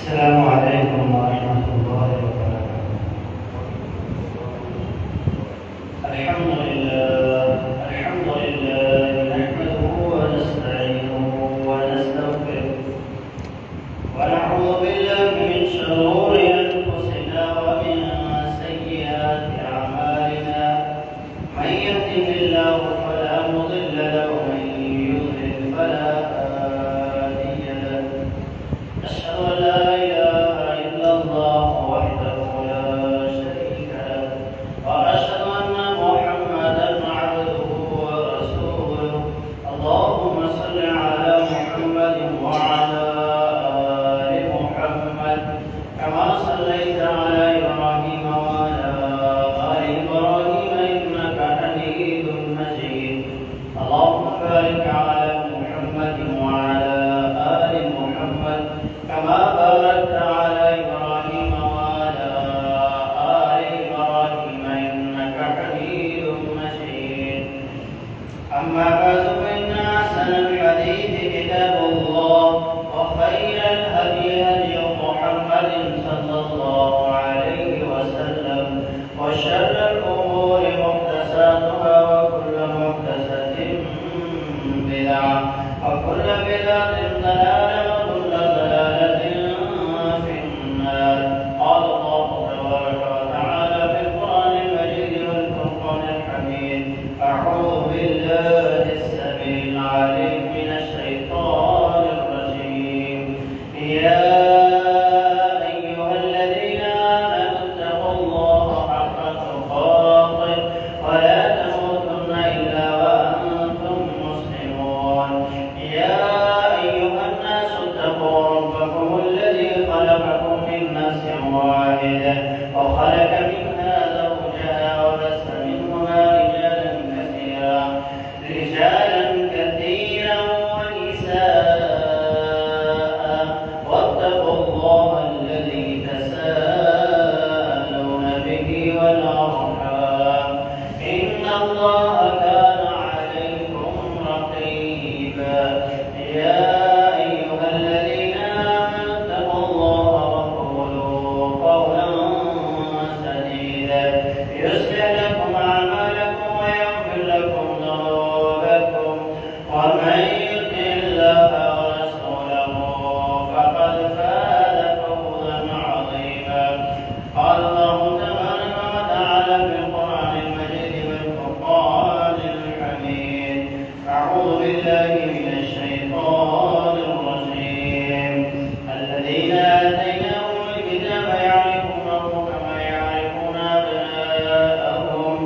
السلام عليكم ورحمة الله وبركاته. الحمد لله نحمده ونستعينه ونستغفره ونعوذ بالله من شرور أنفسنا ومن سيئات أعمالنا. من يهده الله فلا مضل له ومن يضلل فلا هادي له. أشهد أن لا إله إلا الله وحده لا شريك له وأشهد أن محمدا عبده ورسوله. اللهم صل على محمد وعلى آل محمد كما صليت على إبراهيم وعلى آل إبراهيم إنك حميد مجيد. اللهم بارك على محمد وعلى آل محمد كما باركت على إبراهيم وعلى آل إبراهيم إنك حميد مجيد. أما بعد فإن أحسن الحديث كتاب الله وخير الهدي هدي محمد صلى الله عليه وسلم وشر الأمور محدثاتها وكل محدثة بدعة وكل بدعة ضلالة وكل ضلالة في النار. قال الله تبارك وتعالى في القرآن المجيد والفرقان الحميد: أعوذ بالله السميع العليم من الشيطان الرجيم. يا أيها الذين آمنوا اتقوا الله حق تقاته ولا تموتن إلا وأنتم مسلمون. يا أيها الناس اتقوا ربكم الذي خلقكم من نفس واحدة وخلق منها زوجها وبث منهما رجالا كثيرا ونساء. واتقوا الله الذي تساءلون به والأرحام إن الله كان عليكم رقيبا. يا أيها الذين آمنوا اتقوا الله وقولوا قولا سديدا يصلح لكم أعمالكم ويغفر لكم ذنوبكم ومن يطع الله ورسوله فقد فاز فوزا عظيما. قال الله تبارك وتعالى في القرآن المجيد والفرقان الحميد: أعوذ بالله من الشيطان الرجيم. الذين آتيناهم الكتاب يعرفونه كما يعرفون أبناءهم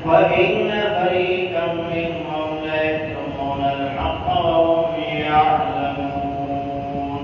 وإن فريقا منهم ليكتمون الحق وهم يعلمون.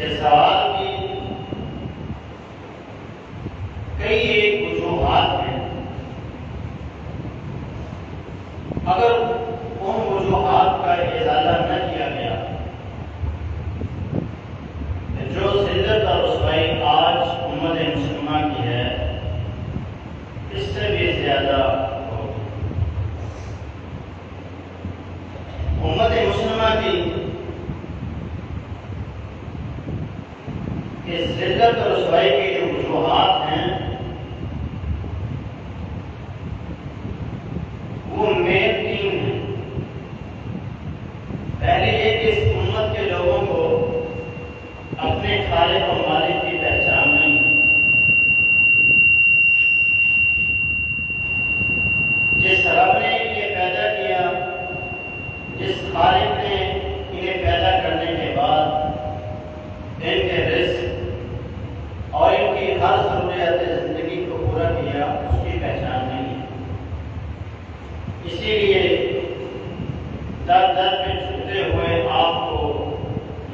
اس سوال کی کئی ایک وجوہات ہیں. اگر ان وجوہات کا ازالہ نہ کیا گیا جو ذلت اور رسوائی آج امت مسلمہ کی ہے اس سے بھی زیادہ ہوگی. امت مسلمہ کی اس ذلت اور رسوائی کے جو وجوہات ہیں وہ مین تین ہیں. پہلے یہ کہ اس امت کے لوگوں کو اپنے خالق و مالک کی پہچان نہیں. جس رب نے یہ پیدا کیا، جس خالق نے انہیں پیدا کرنے کے بعد ان کے رزق اور ان کی ہر ضروریات زندگی کو پورا کیا، اس کی پہچان نہیں ہے. اسی لیے در در میں جھکتے ہوئے آپ کو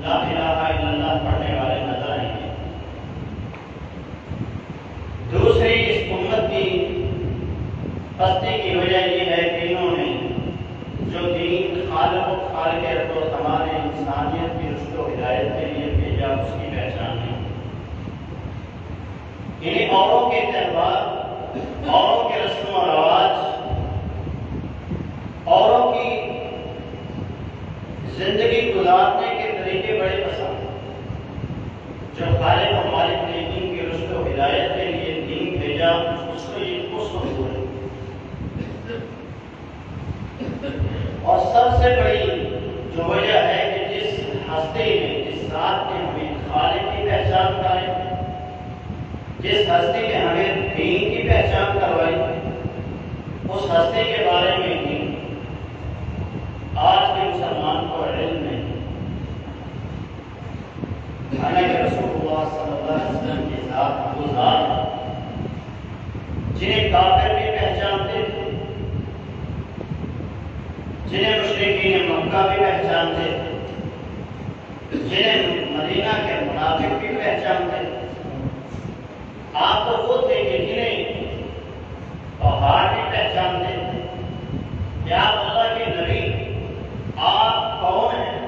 لا الہ الا اللہ پڑھنے والے نظر آئیں گے. دوسری اس امت کی پستی کی وجہ یہ ہے کہ انہوں نے جو دین خالق و خالق رب و ہمارے انسانیت کی رشد و ہدایت کے لیے بھیجا اس کی پہچان نہیں. انہیں اوروں کے تہوار، اوروں کے رسم و رواج، اوروں کی زندگی گزارنے کے طریقے بڑے پسند ہیں. جو خالق و مالک نے ان کی رشد و ہدایت کے لیے دین بھیجا اس کو یہ خوش منظور ہے. اور سب سے بڑی جو وجہ ہے کہ جس ہستی نے، جس ذات نے ہمیں خالق کی پہچان کرائی، جس ہستی نے ہمیں دین کی پہچان کروائی، اس ہستی کے بارے میں بھی آج کے مسلمان کو علم نہیں. حالانکہ رسول اللہ صلی اللہ علیہ وسلم کے ساتھ وہ ذات جنہیں کافر بھی پہچانتے تھے، جنہیں مشرکین مکہ بھی پہچانتے تھے، جنہیں مدینہ کے منافق بھی پہچانتے تھے. آپ تو وہ تھے کہ جنہیں پہاڑ بھی پہچانتے تھے. یا اللہ کے نبی آپ کون ہیں؟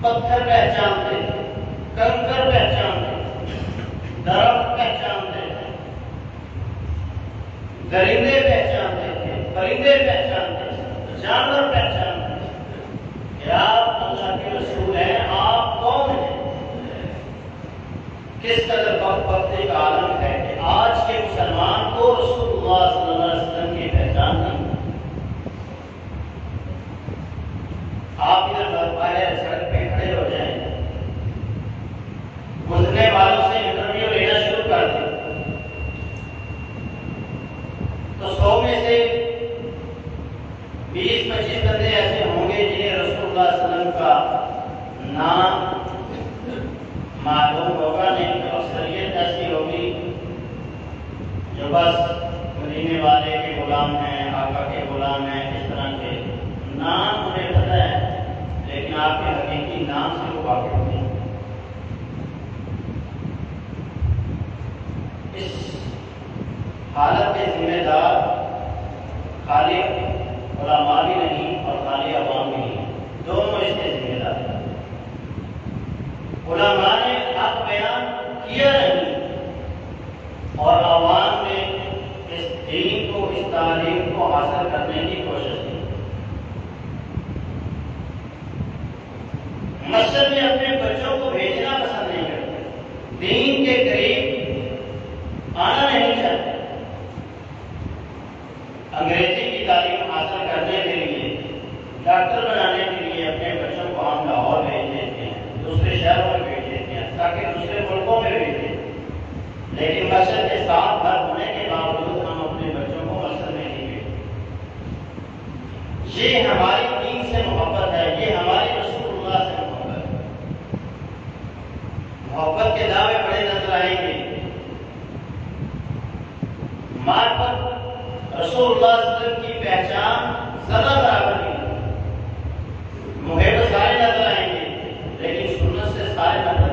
پتھر پہچانتے تھے، کنکر پہچانتے تھے، درخت پہچانتے تھے، درندے پہچانتے تھے، پرندے پہچانتے تھے، جانور پہچانتے تھے کہ آپ اللہ کے رسول ہیں. آپ کون ہیں؟ کس قدر وقت کا عالم ہے کہ آج کے مسلمان کو رسول اللہ صلی اللہ علیہ وسلم کی پہچان نہیں. آپ ادھر باہر سڑک پہ کھڑے ہو جائیں، گزرنے والوں سے انٹرویو لینا شروع کر دیں تو 100 میں سے 20-25 بندے ایسے ہوں گے جنہیں رسول اللہ صلی اللہ علیہ وسلم کا نام معلوم ہوگا نہیں. تو اکثریت ایسی ہوگی جو بس مدینے والے کے غلام ہیں، آقا کے غلام ہیں، اس طرح کے نام انہیں پتہ ہے لیکن آپ کے حقیقی نام سے وہ واقف نہیں. اس حالت کے ذمہ دار خالی علماء بھی نہیں اور خالی عوام بھی نہیں، دونوں اس کے ذمہ دار ہیں. علماء نے حق بیان کیا نہیں اور عوام نے اس دین کو، اس تعلیم کو حاصل کرنے کی کوشش کی. مسجد میں اپنے بچوں کو بھیجنا پسند نہیں کرتے، دین کے قریب آنا نہیں چاہتے. انگریزی کی تعلیم حاصل کرنے کے لیے، ڈاکٹر بنانے کے لیے اپنے بچوں کو ہم لاہور بھیج دیتے ہیں، دوسرے شہروں میں بھیج دیتے ہیں تاکہ دوسرے ملکوں میں بھیج دیں. لیکن مسجد کے ساتھ بھر ہونے کے باوجود ہم اپنے بچوں کو مسجد میں نہیں بھیجتے. یہ ہماری دین سے محبت ہے، یہ ہماری رسول اللہ سے محبت ہے. محبت کے دعوے بڑے نظر آئیں گے، مار پر رسول اللہ صلی اللہ علیہ وسلم کی پہچان ذرا برابر نہیں. محب سارے نظر آئیں گے لیکن سنت سے سارے نظر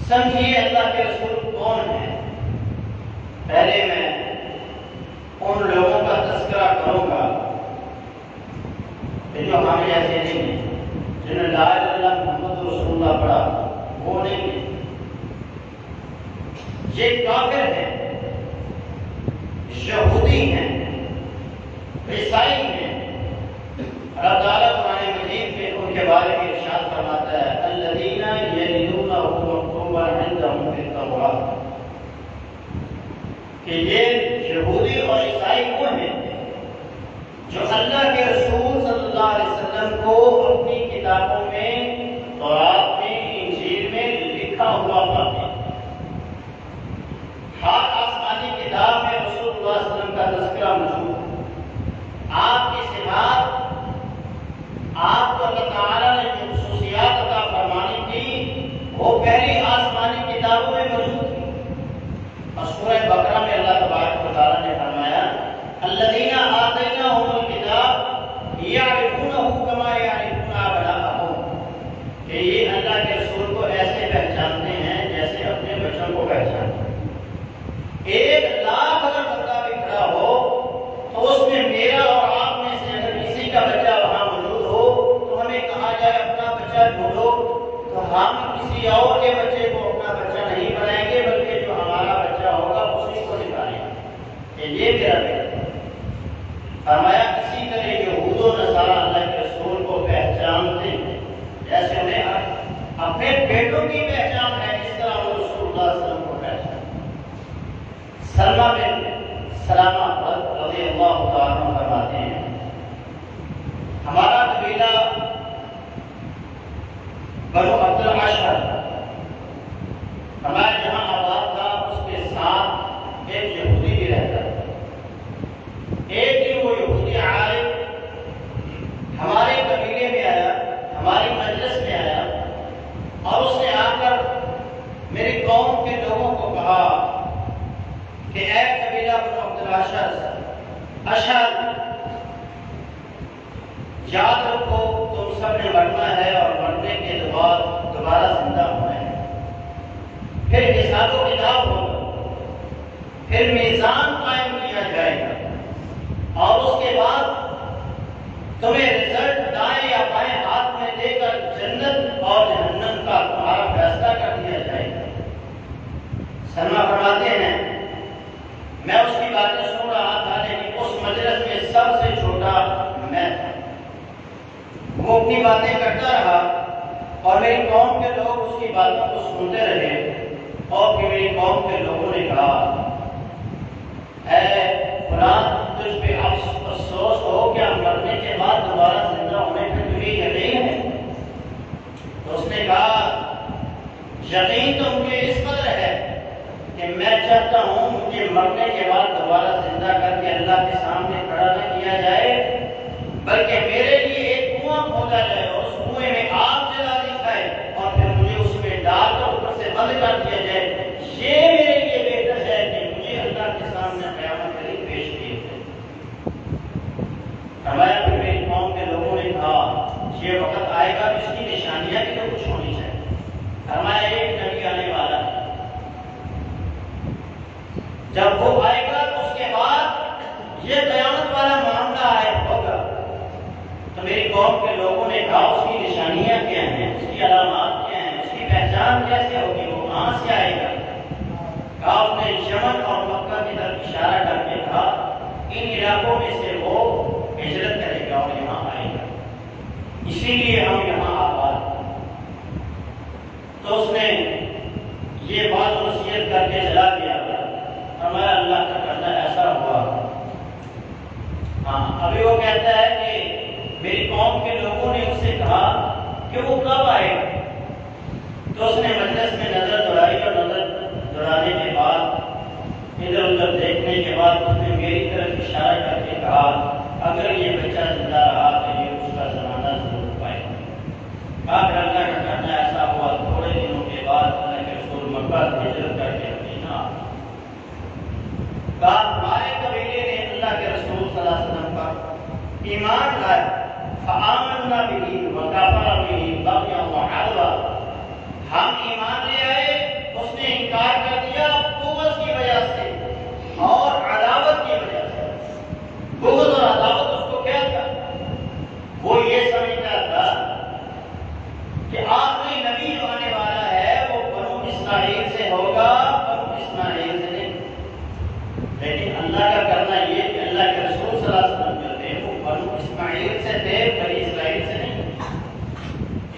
سمجھیے اللہ کے رسول کون ہیں۔ پہلے میں ان لوگوں کا تذکرہ کروں گا کہ جو ہمیں ایسے نہیں ہیں، جنہوں نے لا الہ الا اللہ محمد رسول اللہ پڑھا، وہ نہیں ہیں، یہ کافر ہیں، یہودی ہیں، عیسائی ہیں۔ اللہ تعالیٰ قرآن مجید میں ان کے بارے میں ارشاد فرماتا ہے الذین یجدونہ مکتوبا عندہم فی التوراۃ، کہ یہ یہودی اور عیسائی وہ ہیں جو اللہ کے رسول صلی اللہ علیہ وسلم کو اپنی کتابوں میں، تورات میں، انجیل میں لکھا ہوا پاتے ہیں۔ ہر آسمانی کتاب میں رسول اللہ صلی اللہ علیہ وسلم کا تذکرہ موجود ہے۔ آپ کی صفات، آپ کو اللہ تعالیٰ نے جو خصوصیات عطا فرمانی تھی وہ پہلی آسمانی کتابوں میں موجود تھی۔ اور سورہ بقرہ میں اللہ تبارک و تعالیٰ نے فرمایا الذین آتیناہم الکتاب یعرفونہ کما یعرفون ابناءہم، کہ یہ اللہ کے رسول کو ایسے پہچانتے ہیں جیسے اپنے بچوں کو پہچانتے ہیں۔ 1,00,000 اگر بندہ بھی کھڑا ہو تو اس میں میرا اور آپ میں سے اگر کسی کا بچہ وہاں موجود ہو تو ہمیں کہا جائے اپنا بچہ ڈھونڈو، تو ہم کسی اور کے بچے کو اپنا بچہ نہیں بنائیں گے، بلکہ جو ہمارا بچہ ہوگا اسی کو نکالیں گے کہ یہ میرا بیٹا۔ فرمایا اسی طرح یہود و نصارہ اللہ کے رسول کو پہچانتے ہیں جیسے انہیں اپنے بیٹوں کی پہچان ہے، اس طرح وہ رسول اللہ صلی اللہ علیہ وسلم کو پہچانتے۔ سلمہ بن سلامہ رضی اللہ تعالیٰ عنہ فرماتے ہیں ہمارا قبیلہ بنو عبد الاشہر، ہمارے جہاں آباد تھا اس کے ساتھ ایک یہودی بھی رہتا تھا۔ ایک دن وہ یہودی عالم ہمارے قبیلے میں آیا، ہماری مجلس میں آیا، اور اس نے آ کر میری قوم کے لوگوں کو کہا کہ اے قبیلہ بنو عبد الاشہر، یاد رکھو تم سب نے مرنا ہے اور مرنے کے بعد دوبارہ زندہ ہونا ہے، پھر حساب و کتاب ہوگا، پھر میزان قائم کیا جائے گا، اور اس کے بعد تمہیں رزلٹ دائیں یا بائیں ہاتھ میں دے کر جنت اور جہنم کا تمہارا فیصلہ کر دیا جائے گا۔ سلمہ فرماتے ہیں میں اس کی باتیں سن رہا تھا، لیکن اس مجلس میں سب سے چھوٹا میں تھا۔ وہ اپنی باتیں کرتا رہا اور میری قوم کے لوگ اس کی باتوں کو سنتے رہے، اور پھر میری قوم کے لوگوں نے کہا اے فلاں تجھ پہ افسوس ہو کیا مرنے کے بعد دوبارہ زندہ ہونے پہ تجھے یقین ہے؟ تو اس نے کہا یقین تو مجھے اس قدر ہے کہ میں چاہتا ہوں مجھے مرنے کے بعد دوبارہ زندہ کر کے اللہ کے سامنے کھڑا نہ کیا جائے، بلکہ میرے لیے ایک کنواں کھودا جائے اور اس کنویں میں آگ جلا دی جائے اور پھر مجھے اس میں ڈال کر اوپر سے بند کر دیا جائے۔ یہ میرے لیے بہتر ہے کہ مجھے اللہ کے سامنے قیامت کے لیے پیش کیے جائے۔ فرمایا پھر میری قوم کے لوگوں نے کہا یہ وقت آئے گا اس کی نشانیاں بھی تو کچھ ہونی چاہیے۔ فرمایا ایک نبی آنے والا ہے، جب وہ آئے گا تو اس کے بعد یہ قیامت والا معاملہ ہوگا۔ تو میری قوم کے لوگوں نے کہا اس کی نشانیاں کیا ہیں، اس کی علامات کیا ہیں، اس کی پہچان کیسے ہوگی، وہ کہاں سے آئے گا؟ کہا اس نے یمن اور مکہ کی طرف اشارہ کر کے کہا ان علاقوں میں سے وہ ہجرت کرے گا اور یہاں آئے گا، اسی لیے ہم یہاں آباد۔ تو اس نے یہ بات وصیت کر کے چلا گیا، ہمارا اللہ کا کرنا ایسا ہوا۔ ہاں ابھی وہ کہتا ہے کہ میری قوم کے لوگوں نے اس سے کہا کہ وہ کب آئے گا؟ تو اس نے مجلس میں نظر دوڑائی اور نظر دوڑانے کے بعد ادھر ادھر دیکھنے کے بعد اس نے میری طرف اشارہ کر کے کہا اگر یہ بچہ زندہ رہا تو یہ اس کا زمانہ ضرور پائے گا۔ پھر اللہ کا کرنا ایسا ہوا، تھوڑے دنوں کے بعد اللہ کے رسول مکہ سے ہجرت کر کے مدینہ ہمارے قبیلے نے اللہ کے رسول صلی اللہ علیہ وسلم پر ایمان لایا، فآمنا به وکفر به بغیا وعدوا، ہم ایمان لے آئے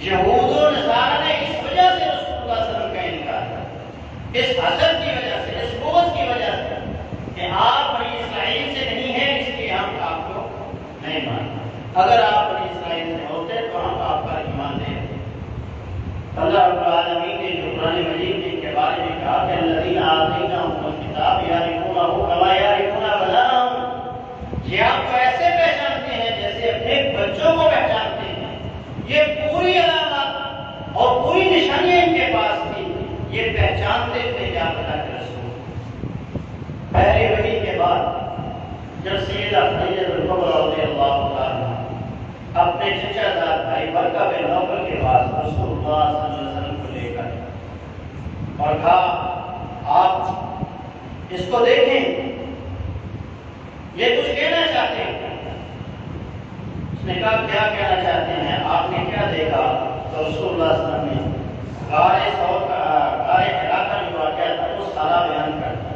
یہود و نصارہ نے اس وجہ سے رسول اللہ صلی اللہ علیہ وسلم کا انکار کیا، اس حسد کی وجہ سے، اس بغض کی وجہ سے کہ آپ بنی اسرائیل سے نہیں ہیں، اس لیے ہم آپ کو نہیں مانتے، اگر آپ بنی اسرائیل سے ہوتے تو ہم آپ کا ایمان دے دیتے۔ اللہ رب العالمین نے جو قرآن مجید نے کے بارے میں کہا کہ الذین آتیناہم الکتاب یعرفونہ کما یعرفون ابناءہم، یہ آپ کو ایسے پہچانتے ہیں جیسے اپنے بچوں کو پہچانتے ہیں۔ یہ پوری علامات اور پوری نشانیاں ان کے پاس تھی، یہ پہچانتے تھے کیا پتا کہ رسول۔ پہلی وحی کے بعد جب سیدہ خدیجہ الکبریٰ رضی اللہ تعالیٰ اپنے چچا زاد بھائی برقہ بن نوفل کے پاس رسول اللہ صلی اللہ علیہ وسلم کو لے کر اور کہا آپ اس کو دیکھیں، یہ کچھ کہنا چاہتے ہیں۔ اس نے کہا کیا کہنا چاہتے ہیں، آپ نے کیا دیکھا؟ تو رسول اللہ صلی اللہ علیہ وسلم نے غار حرا کا جو واقعہ تھا وہ سارا بیان کرتا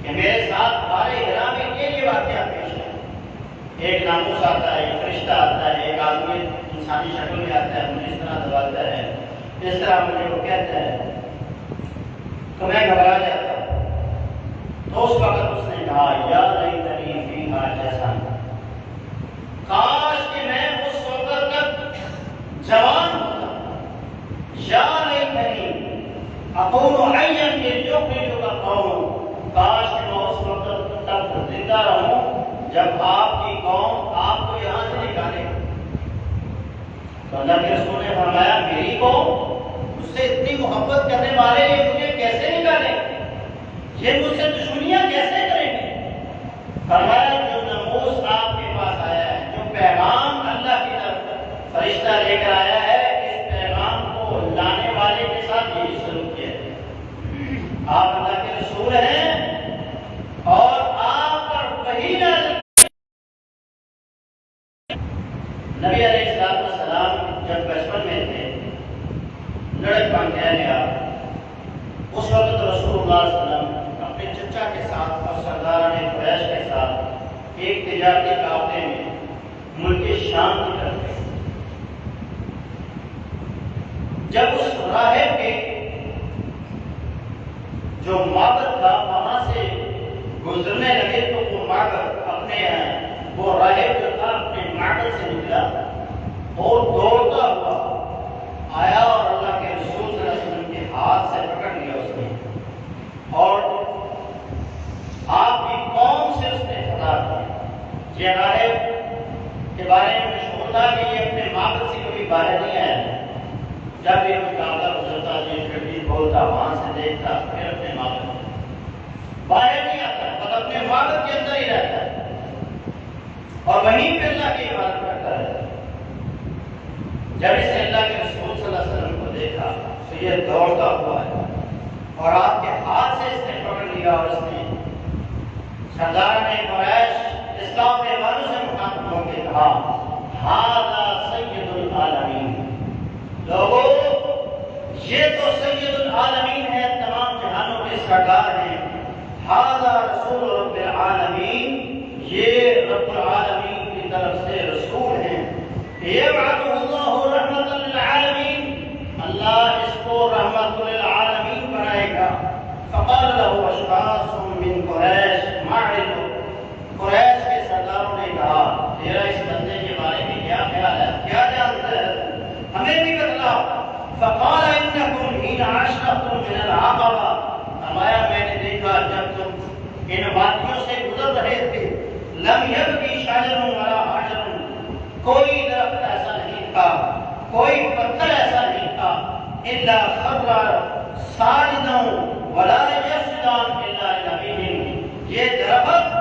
کہ میرے ساتھ غار حرا میں یہ واقعہ پیش ہے۔ ایک ناموس آتا ہے، ایک فرشتہ آتا ہے، ایک آدمی انسانی شکل میں آتا ہے، مجھے اس طرح دباتا ہے، اس طرح مجھے وہ کہتا ہے تو میں گھبرا جاتا ہوں۔ تو اس وقت اس نے کہا یا لیتنی فیہا جیسا، کاش کہ میں اس وقت تک جوان ہوتا، یا لیتنی اکون حیا اذ یخرجک القوم، کاش کہ میں اس وقت تک زندہ رہوں جب آپ کی قوم آپ کو یہاں سے نکالے۔ تو اللہ کے رسول نے فرمایا میری قوم مجھ سے اتنی محبت کرنے والے یہ مجھے کیسے نکالیں گے، یہ مجھ سے دشمنیاں کیسے کریں گے؟ فرمایا جو ناموس آپ کے پاس آیا ہے، جو پیغام اللہ کی طرف فرشتہ لے کر آیا ہے، اس پیغام کو لانے والے کے ساتھ یہی سلوک کیا ہے۔ آپ اللہ کے رسول ہیں اور آپ پر وحی نازل۔ نبی علیہ السلام جب بچپن میں تھے، لڑک پن کہہ لیا، اس وقت رسول اللہ صلی اللہ علیہ وسلم اپنے چچا کے ساتھ اور سرداران قریش کے ساتھ ایک تجارتی قافلے میں ملک شام کی طرف گئے۔ جب اس راہب کے جو معبد تھا وہاں سے گزرنے لگے تو وہ معبد اپنے وہ راہب جو تھا اپنے معبد سے نکلا اور دوڑتا ہوا آیا اور اللہ کے رسول صلی اللہ علیہ وسلم کے ہاتھ سے پکڑ لیا اس نے، اور آپ کی قوم سے اس نے خطاب کیا۔ یہ راہب کے بارے میں مشہور تھا کہ یہ اپنے معبد سے کبھی باہر نہیں آیا، جب یہ کوئی قافلہ گزرتا یہ کبھی بولتا وہاں سے دیکھتا پھر اپنے معبد باہر نہیں آتا، بس اپنے معبد کے اندر ہی رہتا ہے اور وہیں پہ اللہ کی عبادت کرتا ہے۔ جب اس نے اللہ کے رسول صلی اللہ علیہ وسلم کو دیکھا تو یہ دوڑتا ہوا ہے اور آپ کے ہاتھ سے اس نے پکڑ لیا اور اس نے سرداران قریش اسلام کے والوں سے مخاطب ہو کے کہا ھذا سید العالمین، لوگوں یہ تو سید العالمین ہے، تمام جہانوں کے سردار ہیں۔ ھذا رسول رب العالمین، یہ رب العالمین کی طرف سے رسول ہیں۔ یبعثہ اللہ رحمۃ للعالمین، اللہ اس کو رحمۃ للعالمین بنائے گا۔ فقال له اشخاص من قریش معرض، قریش کے سرداروں نے کہا تیرا اس بندے کے بارے میں کیا خیال ہے، کیا جانتا ہے، ہمیں بھی بتلا۔ فقال انکم حین اشرفتم من العقبہ، فرمایا میں نے دیکھا جب تم ان وادیوں سے گزر رہے تھے، لم یبقی شجر ولا حجر، کوئی درخت ایسا نہیں تھا، کوئی پتھر ایسا نہیں تھا، الا خضر ساجدا ولا یسجدان الا لنبیہ، یہ درخت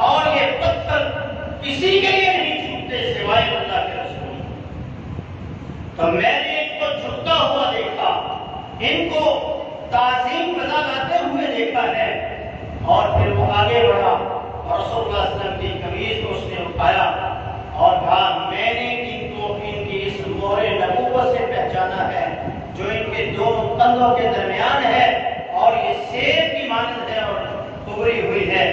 اور یہ پتھر کسی کے لیے نہیں جھکتے سوائے اللہ کے رسول۔ تو میں نے ان کو جھکتا ہوا دیکھا، ان کو تعظیم رضا لاتے ہوئے دیکھا ہے، اور پھر وہ آگے بڑھا اور رسول اللہ صلی اللہ علیہ وسلم کی قمیض کو اس نے اٹھایا اور کہا میں نے ان کو ان کی اس مہر نبوت سے پہچانا ہے جو ان کے دونوں کندھوں کے درمیان ہے اور یہ سیب کی مانند ہے اور ابری ہوئی ہے،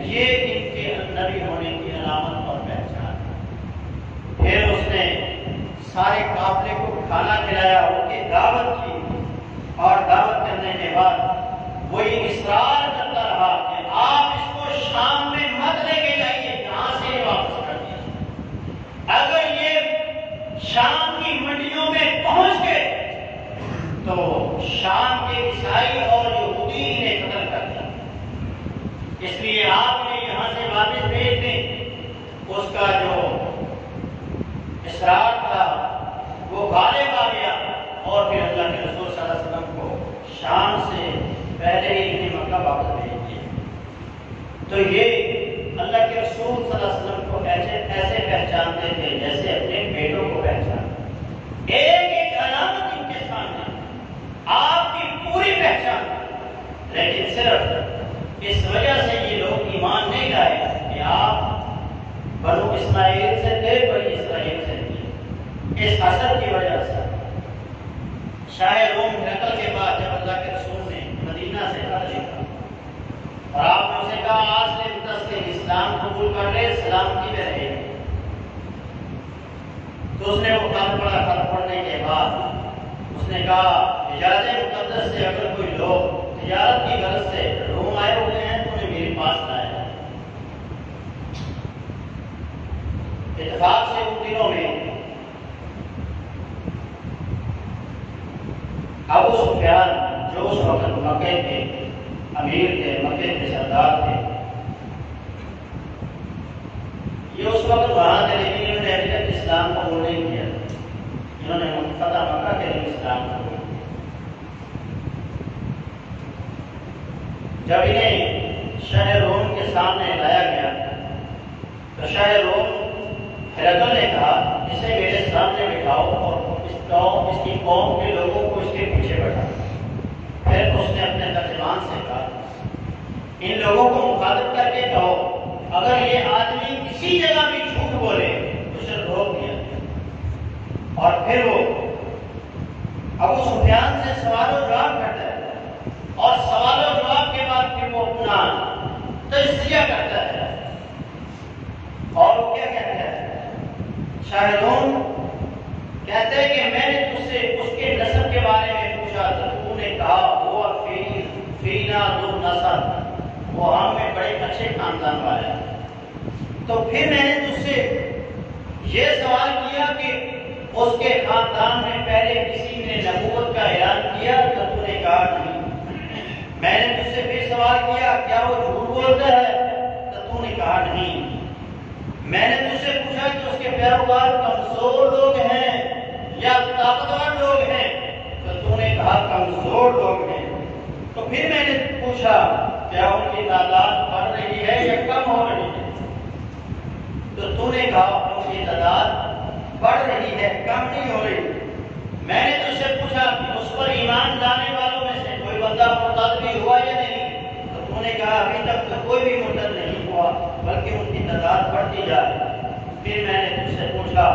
یہ ان کے نبی ہونے کی علامت اور پہچان ہے۔ پھر اس نے سارے قافلے کو کھانا کھلایا، ان کی دعوت کی، اور دعوت کرنے کے بعد وہ یہ اصرار کرتا رہا کہ آپ اس کو شام میں مت لے کے جائیے، یہاں سے واپس کر دیجیے۔ اگر یہ شام کی منڈیوں میں پہنچ گئے تو شام کے عیسائی اور یہودی انہیں قتل کر دیا، اس لیے آپ نے یہاں سے واپس بھیج دیں۔ اس کا جو اصرار تھا وہ غالب آ گیا، اور پھر اللہ کے رسول صلی اللہ علیہ وسلم کو شام سے پہلے ہی انہیں مکہ واپس بھیج دیا۔ تو یہ اللہ کے رسول صلی اللہ علیہ وسلم کو ایسے پہچانتے تھے جیسے اپنے بیٹوں کو پہچان، ایک ایک علامت ان کے سامنے آپ کی پوری پہچان، لیکن صرف اس وجہ سے یہ لوگ ایمان نہیں لائے کہ آپ بنو اسماعیل سے تھے، بنی اسرائیل سے تھے۔ اس حسد کی وجہ سے شاہ روم ہرقل کے بعد جب اللہ کے رسول نے مدینہ سے خط لکھا اور آپ نے اسے کہا آج سے تسلیم اسلام قبول کر لے، سلامتی میں رہے، تو اس نے وہ خط پڑھا۔ خط پڑھنے کے بعد اس نے کہا حجاز مقدس سے اگر کوئی لوگ تجارت کی غرض سے روم آئے ہوئے ہیں تو انہیں میرے پاس لائے۔ اتفاق سے ان دنوں میں ابو سفیان جو اس وقت مکے کے امیر تھے، مکے کے سردار تھے، یہ اس وقت وہاں تھے، لیکن انہوں نے ابھی تک اسلام قبول نہیں کیا۔ انہوں نے فتح مکہ کے لیے اسلام قبول کیا۔ جب انہیں شاہ روم کے سامنے لایا گیا تو شاہ روم ہرقل نے کہا اسے میرے سامنے بٹھاؤ اور اس کی قوم کے لوگوں کو اس کے پیچھے بٹھا۔ پھر اس نے اپنے ترجمان سے کہا ان لوگوں کو مخاطب کر کے کہو اگر یہ آدمی کسی جگہ بھی جھوٹ بولے تو اسے روک دیا۔ اور پھر وہ ابو سفیان سے سوال و جواب کرتا ہے، اور سوال و جواب کے بعد پھر وہ اپنا تجزیہ کرتا ہے، اور وہ کیا کہتا ہے؟ شاہ روم کہتے ہیں کہ میں نے تجھ سے اس کے نسب کے بارے میں پوچھا تو تو نے کہا وہ فینا ذو نسب، وہ ہم میں بڑے اچھے خاندان والا ہے۔ تو پھر میں نے تجھ سے یہ سوال کیا کہ اس کے خاندان میں پہلے کسی نے نبوت کا اعلان کیا تو تو نے کہا نہیں۔ میں نے تجھ سے پھر سوال کیا کیا وہ جھوٹ بولتا ہے تو تو نے کہا نہیں۔ میں نے تجھ سے پوچھا کہ اس کے پیروکار کمزور لوگ ہیں یا طاقتور لوگ ہیں تو تو نے کہا کمزور لوگ ہیں۔ تو پھر میں نے پوچھا کیا ان کی تعداد بڑھ رہی ہے یا کم ہو رہی ہے تو تو نے کہا ان کی تعداد بڑھ رہی ہے، کم نہیں ہو رہی۔ میں نے تجھ سے پوچھا کہ اس پر ایمان لانے والوں میں سے کوئی بندہ مرتد بھی ہوا یا نہیں تو تو نے کہا ابھی تک تو کوئی بھی مرتد نہیں ہوا بلکہ ان کی تعداد بڑھتی جا رہی ہے۔ پھر میں نے تجھ سے پوچھا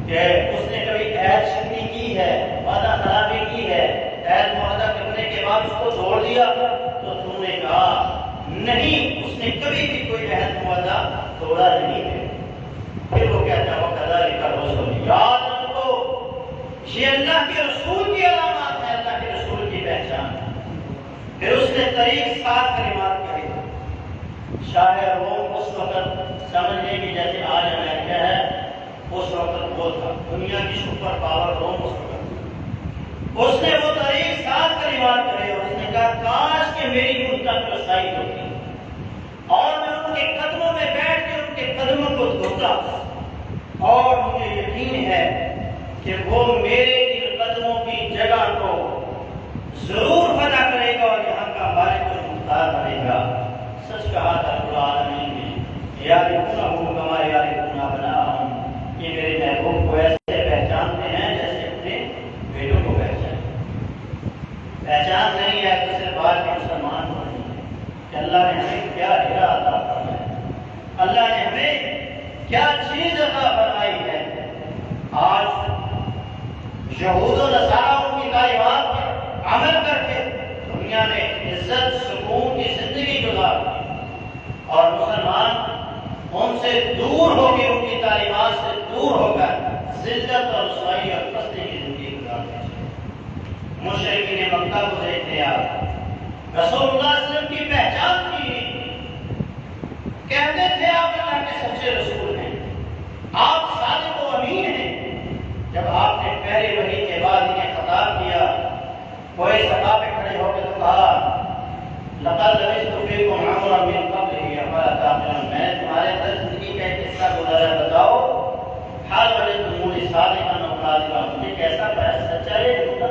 کہ اس نے کبھی عہد شکنی کی ہے، وعدہ خلافی کی ہے، عہد معاہدہ کرنے کے بعد اس کو توڑ دیا تو تو نے کہا نہیں، اس نے کبھی بھی کوئی عہد معاہدہ توڑا نہیں ہے۔ پھر وہ کہتا ہے وَكَذَلِكَ الرُّسُلُ، یاد رکھو یہ اللہ کے رسول کی علامات ہے، اللہ کے رسول کی پہچان ہے۔ پھر اس نے طریق 7 کلمات کہے۔ شاہ روم اس وقت سمجھنے کی جیسے آج امریکہ ہے، اس وقت وہ تھا دنیا کی سپر پاور روم اس وقت۔ اس نے وہ طریق 7 کلمات کہے اور اس نے کہا کاش کہ میری ان تک رسائی ہوتی اور میں ان کے قدموں میں بیٹھ کے ان کے قدموں کو دھوتا، اور مجھے یقین ہے کہ وہ میرے ان قدموں کی جگہ کو ضرور فتح کرے گا اور یہاں کا مالک و مختار بنے گا۔ سچ کہا تھا رب العالمین نے یعرفونہ کما یعرفون ابناءہم، یہ میرے محبوب کو ایسے پہچانتے ہیں جیسے اپنے بیٹوں کو پہچان نہیں ہے تو صرف آج کے مسلمان ہو رہی ہے کہ اللہ نے ہمیں کیا ہرا عطا فرمایا، اللہ نے ہمیں کیا چیز عطا فرمائی ہے۔ آج یہود و نصارہ ان کی تعلیمات پر عمل کر کے دنیا میں عزت سکون کی زندگی گزار دی، اور مسلمان ان سے دور ہو کے ان کی تعلیمات سے دور ہو کر ذلت اور رسوائی اور پستی کی زندگی گزارتے تھے۔ مشرکین مکہ کو دیکھتے آپ، رسول اللہ صلی اللہ علیہ وسلم کی پہچان تھی، کہتے تھے آپ اللہ کے سچے رسول ہیں، آپ صادق و امین ہیں۔ جب آپ نے پہلے وحی کے بعد انہیں خطاب کیا، کوئی صحابہ پہ کھڑے ہو کے تو کہا لقد لبثت فیکم عمرا من قبلہ افلا تعقلون، میں نے تمہارے اندر زندگی کا ایک حصہ گزارا، بتاؤ حال وجدتمونی صادقا و کاذبا، مجھے کیسا پایا، سچا ہے جھوٹا؟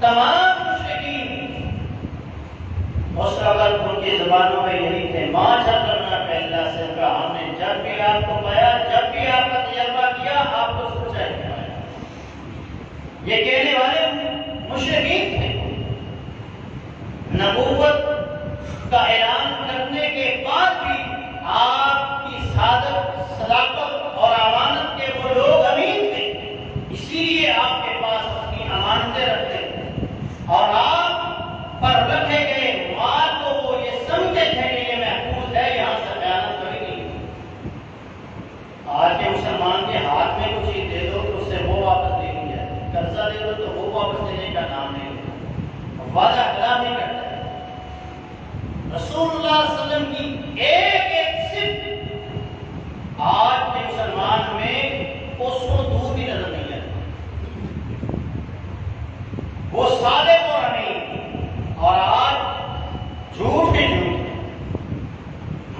تمام مشرکین اس وقت ان کی زبانوں میں یہی تھے، ماں کرنا پہلا سے کہا، ہم نے جب بھی آپ کو پایا، جب بھی آپ کا تجربہ کیا، آپ کو سچا ہی پایا۔ یہ کہنے والے مشرکین تھے۔ نبوت کا اعلان کرنے کے بعد بھی آپ کی صداقت اور امانت کے وہ لوگ امین تھے، اسی لیے آپ کے پاس اپنی امانتیں رکھتے تھے، اور آپ پر رکھے گئے مال کو وہ یہ سمجھتے تھے کہ یہ محفوظ ہے، یہاں سے خیانت کبھی نہیں ہوگی۔ آج کے مسلمان کے ہاتھ میں کچھ چیز دے دو تو اس سے وہ واپس لے لی جائے، قرضہ دے دو تو وہ واپس لینے کا نام نہیں لیتا، وعدہ خلاف نہیں کرتا ہے۔ رسول اللہ صلی اللہ علیہ وسلم کی ایک ایک صفت آج کے مسلمان میں اس کو دور بھی نظر نہیں آتی۔ وہ صادق اور امین، اور آج جھوٹ کے جھوٹ،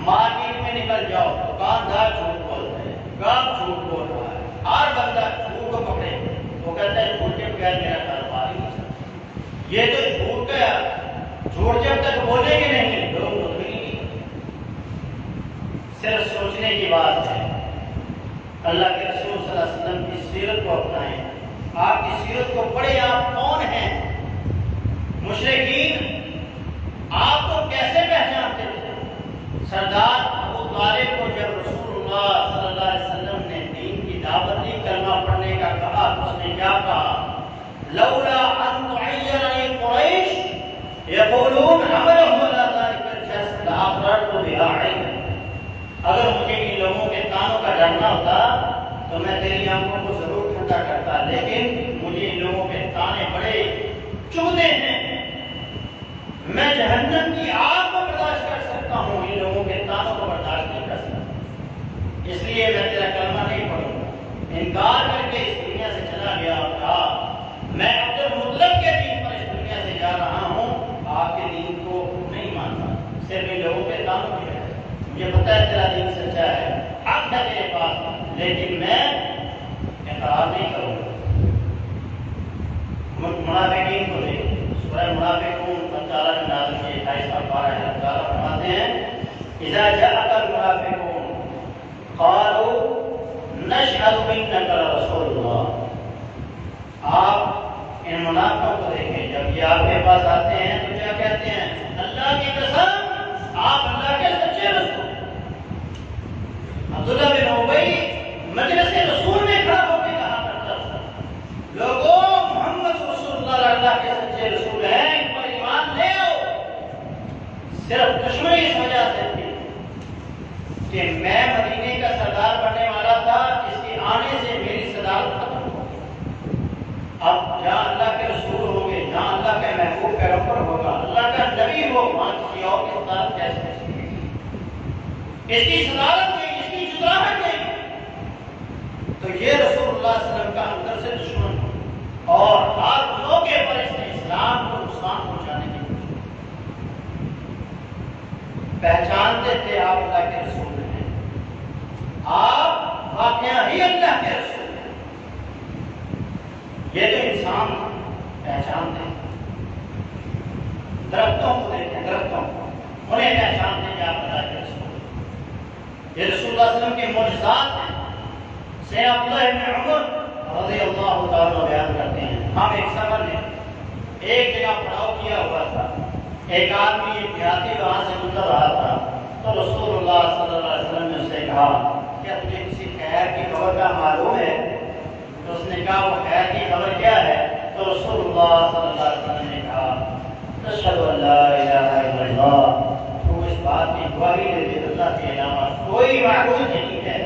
مارکیٹ میں نکل جاؤ دکاندار جھوٹ بولتا ہے، گاہک جھوٹ بول رہا ہے، ہر بندہ جھوٹ کو پکڑے وہ کہتا ہے جھوٹ کے بغیر میرا کاروبار ہی نہیں چلتا۔ یہ تو جھوٹ کا، جھوٹ جب تک بولیں گے نہیں لوگ مطمئن نہیں ہوتے۔ صرف سوچنے کی بات ہے، اللہ کے رسول صلی اللہ علیہ وسلم کی سیرت کو اپنائیں، آپ کی سیرت کو پڑھیں، آپ کون ہیں۔ مشرکین آپ کو کیسے پہچانتے تھے؟ سردار ابو طالب کو جب رسول اللہ صلی اللہ علیہ وسلم نے دین کی دعوت دی، کلمہ پڑھنے کا کہا، تو اس نے کیا کہا؟ لولا ان تعیرنی قریش یقولون عملہ علی ذلک الجسد لاقررت بها عینی، اگر مجھے ان لوگوں کے کانوں کا ڈرنا ہوتا تو میں تیری آنکھوں کو ضرور ٹھنڈا کرتا، لیکن مجھے ان لوگوں کے تانے بڑے چبھتے ہیں، میں جہنم کی آگ کو برداشت کر سکتا ہوں، ان لوگوں کے تانوں کو برداشت نہیں کر سکتا، اس لیے میں تیرا کلمہ نہیں پڑھوں گا۔ انکار کر کے اس دنیا سے چلا گیا اور کہا میں عبد المطلب کے دین پر اس دنیا سے جا رہا ہوں، آپ کے دین کو نہیں مانتا، صرف ان لوگوں کے تانوں کی وجہ سے۔ مجھے پتا ہے تیرا دین سچا ہے، حق ہے تیرے پاس، لیکن میں اقرار نہیں کروں گا۔ منافقین کو دیکھ، سورہ منافقون تعالیٰ نے نازل کی 28 اور 12 ہے، تعالیٰ فرماتے ہیں اذا جاءك المنافقون قالوا نشهد انك لرسول اللہ۔ آپ ان منافقوں کو دیکھیں، جب یہ آپ کے پاس آتے ہیں تو کیا کہتے ہیں؟ اللہ کی قسم آپ اللہ کے سچے رسول ہیں۔ عبداللہ بن ابی مجلس رسول میں کھڑا ہو کے کہا کرتا تھا لوگوں محمد رسول اللہ کے سچے رسول ہیں، ان پر ایمان لے آؤ۔ صرف دشمنی اس وجہ سے تھی کہ میں مدینے کا سردار بننے والا تھا، جس کے آنے سے میری صدارت ختم ہو گئی۔ اب جہاں اللہ کے رسول ہوں گے، جہاں اللہ کا محبوب پیغمبر ہوگا، اللہ کا نبی ہو، وہاں کسی اور کی صدارت کیسے ہو سکے گی؟ اس کی صدارت نہیں، اس کی جداحت نہیں۔ تو یہ رسول اللہ صلی اللہ علیہ وسلم کا اندر سے دشمن ہو، اور ہر موقع پر اس نے اسلام کو نقصان پہنچانے کی کوشش کی۔ پہچانتے تھے آپ اللہ کے رسول ہیں، آپ واقعہ ہی اللہ کے رسول ہیں۔ یہ تو انسان پہچانتے ہیں، درختوں کو دیکھیں، درختوں کو انہیں پہچانتے ہیں کہ آپ اللہ کے رسول ہیں۔ یہ رسول اللہ صلی اللہ علیہ وسلم کے معجزات ہیں۔ سیدنا عبداللہ بن عمر رضی اللہ تعالیٰ بیان کرتے ہیں، ہم ایک سفر میں ایک جگہ پڑاؤ کیا ہوا تھا، ایک آدمی دیہاتی وہاں سے گزر رہا تھا، تو رسول اللہ صلی اللہ علیہ وسلم نے اسے کہا کیا تجھے کسی خیر کی خبر کا معلوم ہے؟ تو اس نے کہا وہ خیر کی خبر کیا ہے؟ تو رسول اللہ صلی اللہ علیہ وسلم نے کہا اشہد ان لا الہ الا اللہ، تو اس بات کی گواہی دے دے اللہ کے علاوہ کوئی معبود نہیں ہے،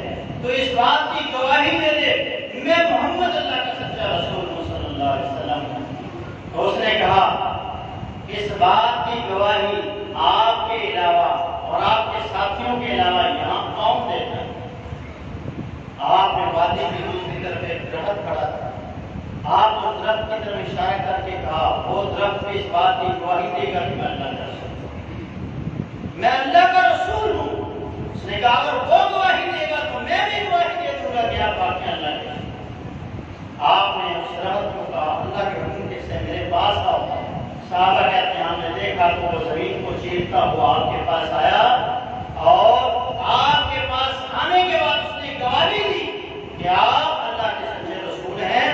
تو اس بات کی گواہی دے دے میں محمد اللہ کا سچا رسول ہوں صلی اللہ علیہ وسلم. تو اس نے کہا اس بات کی گواہی آپ کے علاوہ اور آپ کے ساتھیوں کے علاوہ یہاں کون دیتا ہے؟ آپ نے وادی کی دوسری طرف ایک درخت کھڑا تھا. آپ اس درخت کی طرف اشارہ کر کے کہا وہ درخت بھی اس بات کی گواہی دے گا کہ میں اللہ کا رسول ہوں. میں اللہ کا رسول ہوں. اس نے کہا اگر وہ گواہی دے گا تو میں بھی گواہی دے دوں گا کہ آپ واقعی اللہ کے رسول. آپ نے اس درخت کو کہا اللہ کے حکم سے میرے پاس آؤ. صحابہ کہتے ہیں ہم نے دیکھا تو وہ زمین کو چیرتا ہوا آپ کے پاس آیا اور آپ کے پاس آنے کے بعد اس نے گواہی دی کہ آپ اللہ کے سچے رسول ہیں,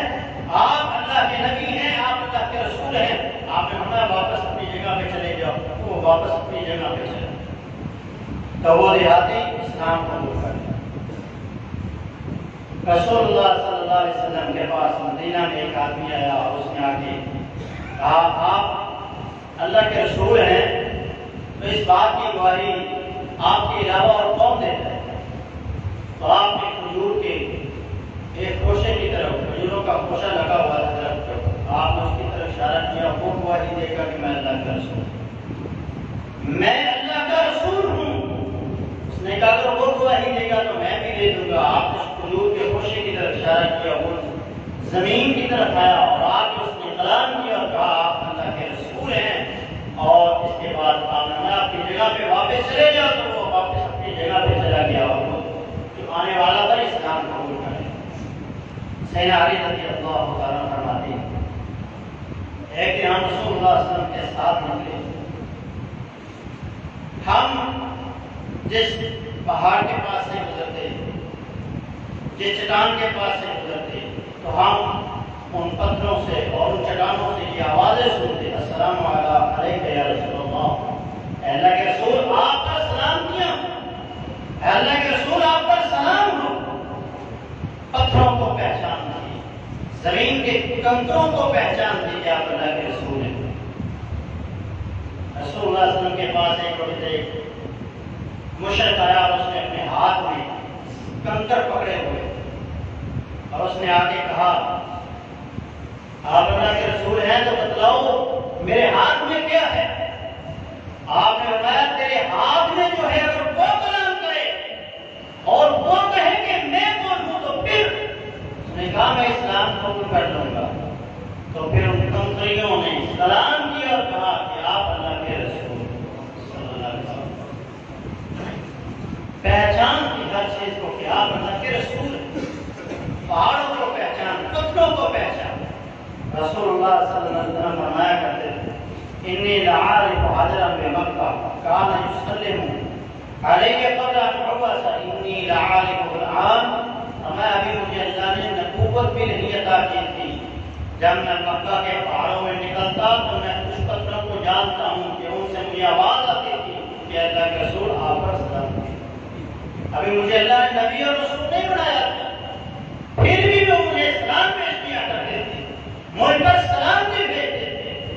آپ اللہ کے نبی ہیں, آپ اللہ کے رسول ہیں. آپ نے فرمایا واپس اپنی جگہ پہ چلے جاؤ. وہ واپس اپنی جگہ پہ چلے تو وہ دیہاتی اسلام قبول کر لیا. رسول اللہ صلی اللہ علیہ وسلم کے پاس مدینہ میں ایک آدمی آیا اور اس نے آ کے کہا آپ اللہ کے رسول ہیں تو اس بات کی گواہی آپ کے علاوہ اور کون دیتا ہے؟ تو آپ نے کھجور کے ایک خوشے کی طرف, کھجوروں کا خوشہ لگا ہوا تھا درخت پر, آپ نے اس کی طرف اشارہ کیا. وہ گواہی دے گا کہ میں اللہ کا رسول ہوں. میں اللہ کا رسول ہوں. اس نے کہا اگر وہ گواہی دے گا تو میں بھی دے دوں گا. آپ نے کھجور کے خوشے کی طرف اشارہ کیا. وہ زمین کی طرف آیا اور آگے اس نے اعلان کیا اور کہا آپ اللہ کے رسول ہیں. اور اس کے بعد آپ نے اپنی جگہ پہ واپس چلے جاؤ تو وہ واپس اپنی جگہ پہ چلا گیا اور جو آنے والا تھا اسلام قبول کر لیا. سیدنا علی رضی اللہ تعالیٰ فرماتے ہیں ایک ہم رسول اللہ صلی اللہ علیہ وسلم کے ساتھ نکلے. ہم جس پہاڑ کے پاس سے گزرتے, جس چٹان کے پاس سے گزرتے تو ہم ان پتھروں سے اور ان چٹانوں سے یہ آوازیں سنتے السلام علیکم یا رسول اللہ. اے اللہ کے رسول آپ پر سلام کیا. اے اللہ کے رسول آپ پر سلام ہو. پتھروں کو پہچان دی, زمین کے کنکروں کو پہچان دی کہ آپ اللہ کے رسول ہیں. رسول اللہ صلی اللہ علیہ وسلم کے پاس ایک بڑے مشرک آیا اور اس نے اپنے ہاتھ میں کنکر پکڑے ہوئے اور اس نے آگے کہا آپ اللہ کے رسول ہیں تو بتلاؤ میرے ہاتھ میں کیا ہے؟ آپ نے بتایا تیرے ہاتھ میں جو ہے اگر وہ کلام کرے اور وہ کہے کہ میں کون ہوں تو پھر اس نے کہا میں اسلام قبول کر لوں گا. تو پھر ان کنکریوں نے سلام کیا اور کہا کہ آپ اللہ کے رسول صلی اللہ علیہ وسلم. پہچان کی ہر چیز کو کہ آپ اللہ کے رسول ہیں. پہاڑوں کو پہچان, پتھروں کو پہچان. رسول اللہ صلی اللہ علیہ وسلم فرمایا کرتے تھے انی لعارف حجرا بمکہ کان یسلم علیہ قبل ان ابعث انی لعارف الان. ہمیں ابھی مجھے اللہ نے نبوت بھی نہیں عطا کی تھی. جب میں مکہ کے پہاڑوں میں نکلتا تو میں کچھ پتھروں کو جانتا ہوں کہ ان سے مجھے آواز آتی تھی کہ اللہ کے رسول آپ پر سلام کیے. ابھی مجھے اللہ نے نبی اور رسول نہیں بنایا تھا, پھر بھی وہ مجھے سلام پیش کیا کرتے تھے, مجھ پر سلام بھی بھیجتے تھے.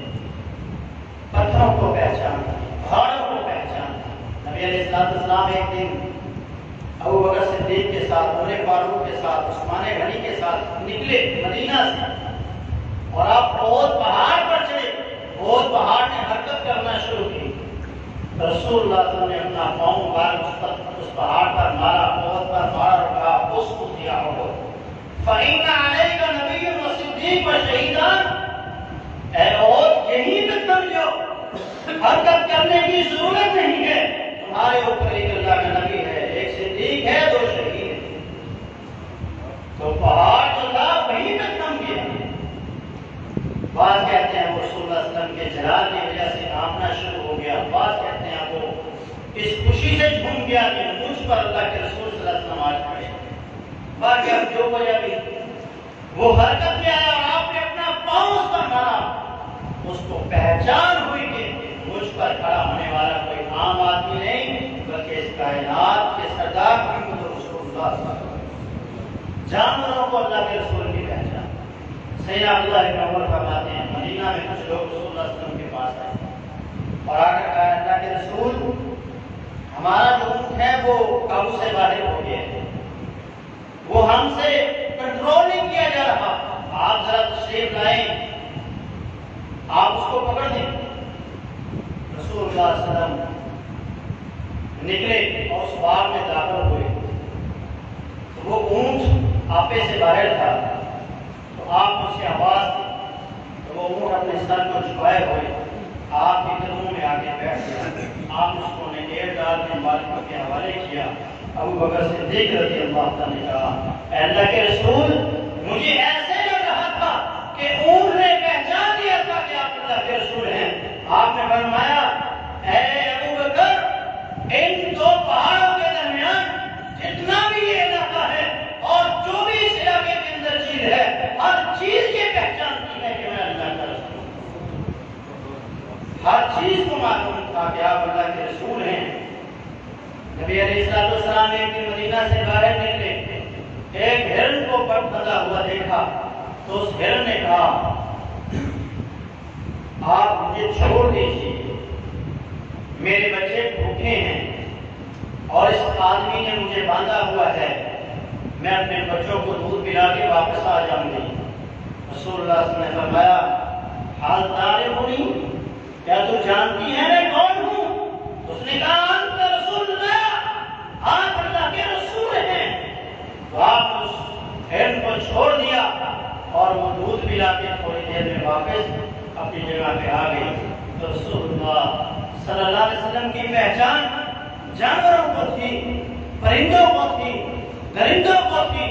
پتھروں کو پہچان, پہاڑوں کو پہچان. نبی علیہ السلام ایک دن ابو بکر صدیق کے ساتھ, عمر فاروق کے ساتھ, عثمان غنی کے ساتھ نکلے مدینہ سے اور آپ بہت پہاڑ پر چڑھے. بہت پہاڑ نے حرکت کرنا شروع کی. رسول اللہ صلی اللہ علیہ وسلم نے اپنا پاؤں مبارک اس پہاڑ پر مارا, بہت پر مارا اور کہا اس کو دیا ہو فَإِنَّ عَلَيْكَ نَبِيٌّ وَصِدِّيقٌ وَشَهِيدٌ. اے اور یہیں پہ تم جو حرکت کرنے کی ضرورت نہیں ہے, تمہارے اوپر ایک اللہ کا نبی ہے, ایک صدیق ہے, دو شہید ہے. تو پہاڑ جو تھا وہیں پہ تھم گیا. بعض کہتے ہیں وہ رسول اللہ صلی اللہ علیہ وسلم کے جلال کی وجہ سے کانپنا شروع ہو گیا. بعض کہتے ہیں وہ اس خوشی سے جھوم گیا کہ مجھ پر اللہ کے رسول صلی اللہ علیہ وسلم آج کھڑے. باقی اب جو وجہ بھی وہ حرکت میں آیا اور آپ نے اپنا پاؤں اس پر مارا, اس کو پہچان ہوئی کہ مجھ پر کھڑا ہونے والا کوئی عام آدمی نہیں بلکہ اس کائنات کے سردار محمد رسول اللہ صلی اللہ علیہ وسلم. جانوروں کو اللہ کے رسول کی پہچان. سیدنا عبداللہ بن عمر فرماتے ہیں مدینہ میں کچھ لوگ رسول اللہ صلی اللہ علیہ وسلم کے پاس آئے اور آ کر کہا اللہ کے رسول ہمارا جو اونٹ ہے وہ قابو سے باہر ہو گیا ہے, وہ ہم سے کنٹرول نہیں کیا جا رہا. آپ ذرا تشریف لائیں, آپ اس کو پکڑ دیں. رسول اللہ صلی اللہ علیہ وسلم نکلے اور اس باغ میں داخل ہوئے. تو وہ اونٹ آپے سے باہر تھا, تو آپ اس کی آواز دی تو وہ اونٹ اپنے سر کو جھکائے ہوئے آپ کے قدموں میں آ کے بیٹھ گیا. آپ اس کو نکیر ڈال کے مالکوں کے حوالے کیا. ابو بکر صدیق رضی اللہ تعالیٰ نے کہا, اے اللہ کے رسول, مجھے ایسے لگ رہا تھا کہ اونٹ نے پہچان لیا تھا کہ آپ اللہ کے رسول ہیں. آپ نے فرمایا, اے ابو بکر, ان دو پہاڑوں کے درمیان جتنا بھی یہ علاقہ ہے اور جو بھی اس علاقے کے اندر چیز ہے, ہر چیز یہ پہچانتی ہے کہ میں اللہ کا رسول ہوں. ہر چیز کو معلوم تھا کہ آپ اللہ کے رسول ہیں. نبی علیہ السلام نے ایک دن مدینہ سے باہر نکلے, ایک ہرن کو بندھا ہوا دیکھا تو اس ہرن نے کہا, آپ مجھے چھوڑ دیجیے, میرے بچے بھوکے ہیں اور اس آدمی نے مجھے باندھا ہوا ہے, میں اپنے بچوں کو دودھ پلا کے واپس آ جاؤں گی. رسول اللہ صلی اللہ علیہ وسلم نے فرمایا, حال تعرفنی, کیا تو جانتی ہے میں کون ہوں؟ اس نے کہا, انت رسول اللہ, آپ اللہ کے رسول ہیں. تو آپ اس ہرن کو چھوڑ دیا اور وہ دودھ پلا کے تھوڑی دیر میں واپس اپنی جگہ پہ آ گئی. تو رسول اللہ صلی اللہ علیہ وسلم کی پہچان جانوروں کو تھی, پرندوں کو تھی, درندوں کو تھی.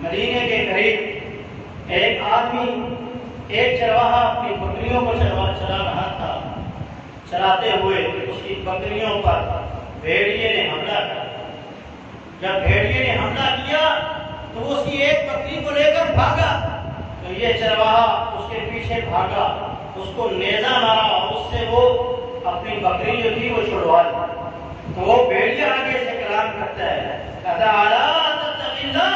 مدینے کے قریب ایک آدمی, ایک چرواہا اپنی بکریوں کو چلا رہا تھا. چلاتے ہوئے اس کی بکریوں پر بھیڑیے نے حملہ کیا. جب بھیڑیے نے حملہ کیا تو اس کی ایک بکری کو لے کر بھاگا, تو یہ چرواہا اس کے پیچھے بھاگا, اس کو نیزہ مارا اور اس سے وہ اپنی بکری جو تھی وہ چھڑوا لی. تو وہ بھیڑیا آگے سے کلام کرتا ہے, کہتا الا تتق اللہ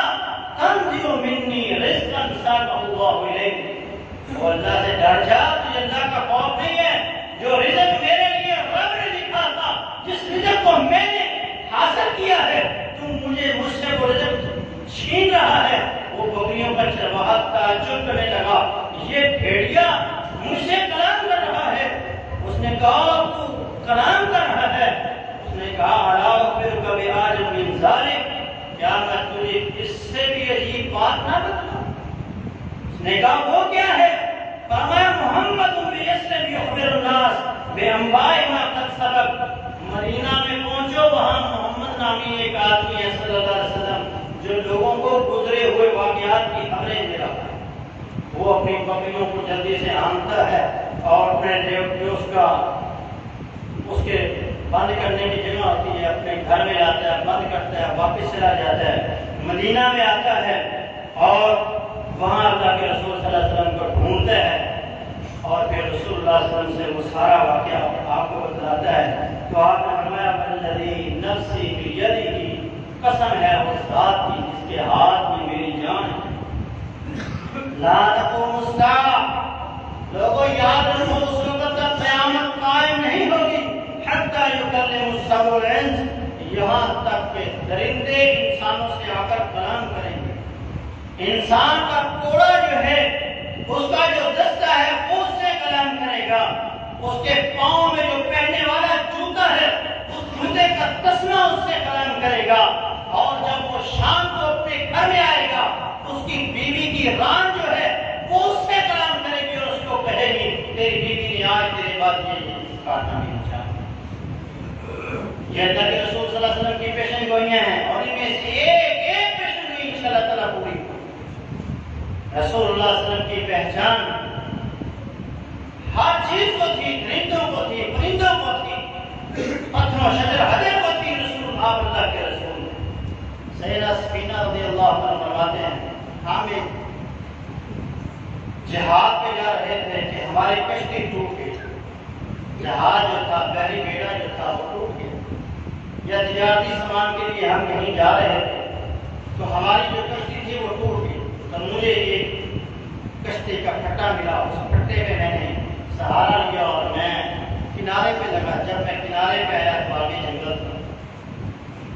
تنزل منی رزقا ساقہ اللہ الیک, اور اللہ سے ڈر جا, تجھے اللہ کا خوف نہیں ہے؟ جو رزق میرے لیے رب نے لکھا تھا, جس رزق کو میں نے حاصل کیا ہے, تم مجھ سے وہ رزق چھین رہا ہے. وہ بکریوں کا چرواہا تعجب کرنے لگا, یہ بھیڑیا مجھ سے کلام کر رہا ہے. اس نے کہا, تو کلام کر رہا ہے؟ اس نے کہا, الا اخبرک بعجب من ذلک, کیا میں تجھے اس سے بھی عجیب بات نہ بتاؤں؟ اس نے کہا, وہ کیا ہے؟ فرمایا, محمد بیسلم یخبر الناس بانباء ما قد سبق. مدینہ میں پہنچو, وہاں محمد نامی ایک آدمی ہے صلی اللہ علیہ وسلم جو لوگوں کو گزرے ہوئے واقعات کی خبریں دے رہا ہے. وہ اپنی بکریوں کو جلدی سے آنتا ہے اور اپنے اس کے بند کرنے کی جگہ ہوتی ہے, اپنے گھر میں آتا ہے, بند کرتا ہے, واپس چلا جاتا ہے. مدینہ میں آتا ہے اور وہاں اللہ کے رسول صلی اللہ علیہ وسلم کو ڈھونڈتا ہے اور پھر رسول اللہ صلی اللہ علیہ وسلم سے وہ سارا واقعہ آپ کو بتلاتا ہے. تو آپ نے فرمایا, والذی نفسی بیدہ, قسم ہے اس ذات کی جس کے ہاتھ میں میری جان ہے, لا تقوم الساعہ, لوگوں یاد رکھو اس وقت تک قیامت قائم نہیں ہوگی, حتی یکلم السبع الانس, یہاں تک کہ درندے انسانوں سے آ کر کلام کریں گے. انسان کا کوڑا جو ہے, اس کا جو دستہ ہے, وہ اس سے کلام کرے گا. اس کے پاؤں میں جو پہننے والا جوتا ہے, اس جوتے کا تسمہ اس سے کلام کرے گا. اور جب وہ شام کو اپنے گھر میں آئے گا, اس کی بیوی کی ران جو ہے وہ اس سے کلام کرے گی اور اس کو کہے گی, تیری بیوی نے آج تیرے بعد یہ کاٹنا نہیں چاہا. یہ اللہ کے رسول صلی اللہ علیہ وسلم کی پیشن گوئیاں ہیں, اور ان میں سے ایک پیشن گوئی انشاءاللہ تعالیٰ پوری. رسول اللہ صلی اللہ علیہ وسلم کی پہچان ہر چیز کو تھی, درندوں کو تھی, پرندوں کو تھی, پتھر و شجر حجر کو تھی. رسول اللہ کے رسول سیدہ سفینہ رضی اللہ عنہ فرماتے ہیں, ہم جہاد پہ جا رہے تھے کہ ہماری کشتی ٹوٹ گئی. جہاز جو تھا, پہلی بیڑا جو تھا وہ ٹوٹ گیا. یا تجارتی سامان کے لیے ہم کہیں جا رہے تھے تو ہماری جو کشتی تھی وہ ٹوٹ گئی. تو مجھے ایک کشتی کا پھٹا ملا, اس پھٹے میں میں نے سہارا لیا اور میں کنارے پہ لگا. جب میں کنارے پہ آیا تو آگے جنگل تھا.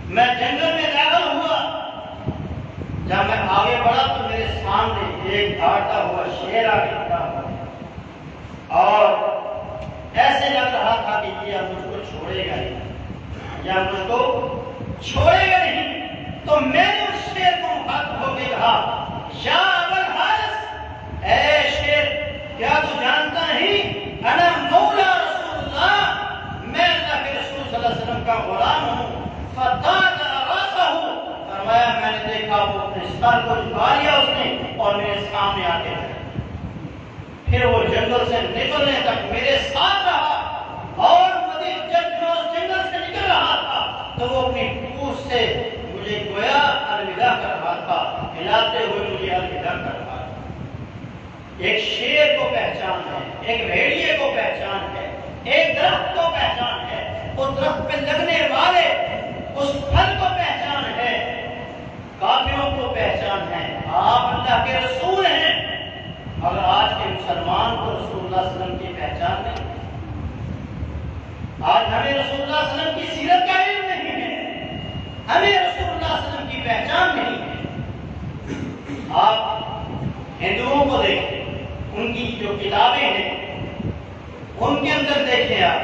میں جنگل میں داخل ہوا جب میں آگے بڑھا تو میرے سامنے ایک دھاڑتا ہوا شیر آ کے کھڑا ہوا اور ایسے لگ رہا تھا کہ یہ مجھ کو چھوڑے گا نہیں، یا مجھ کو چھوڑے گا نہیں۔ تو میں نے اس شیر کو مخاطب ہو کے کہا، یا ابوالحارث، اے شیر، کیا تو جانتا نہیں انا مولا رسول اللہ، میں اللہ کے رسول صلی اللہ علیہ وسلم کا غلام ہوں۔ فتاج راسہ، فرمایا میں نے دیکھا وہ اپنے سر کو جھکا لیا اس نے اور میرے سامنے آ کے پھر وہ جنگل سے نکلنے تک میرے ساتھ رہا، اور جب میں اس جنگل سے نکل رہا تھا تو وہ اپنی پوچھ سے مجھے گویا الوداع کر رہا تھا، ہلاتے ہوئے مجھے الوداع کر رہا تھا۔ ایک شیر کو پہچان ہے، ایک بھیڑیے کو پہچان ہے، ایک درخت کو پہچان ہے، اس درخت پہ لگنے والے اس پھل کو پہچان ہے، کافروں کو پہچان ہے۔ آپ اللہ کے رسول ہیں، اگر آج کے مسلمان کو رسول اللہ صلی اللہ علیہ وسلم کی پہچان نہیں، آج ہمیں رسول اللہ صلی اللہ علیہ وسلم کی سیرت کا علم نہیں ہے، ہمیں رسول اللہ صلی اللہ علیہ وسلم کی پہچان نہیں ہے۔ آپ ہندوؤں کو دیکھیں، ان کی جو کتابیں ہیں ان کے اندر دیکھیں آپ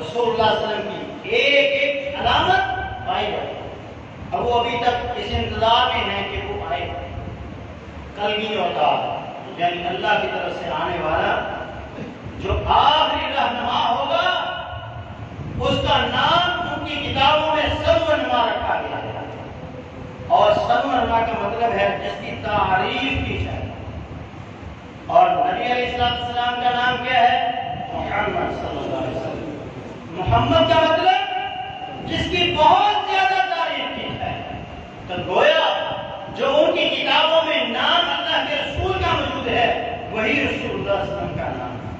رسول اللہ صلی اللہ علیہ وسلم کی ایک ایک علامت پائی جائے، اور وہ ابھی تک اس انتظار میں ہیں کہ وہ آئے۔ کلگی اوتار یعنی اللہ کی طرف سے آنے والا جو آخری رہنما ہوگا، اس کا نام ان کی کتابوں میں سرورنما رکھا گیا ہے، اور سرورنما کا مطلب ہے جس کی تعریف کی جائے۔ اور نبی علیہ السلام کا نام کیا ہے؟ محمد صلی اللہ علیہ وسلم۔ محمد کا مطلب جس کی بہت زیادہ تعریف کی جائے۔ تو گویا جو ان کی کتابوں میں نام اللہ کے رسول کا موجود ہے، وہی رسول اللہ صلی اللہ علیہ وسلم کا نام ہے۔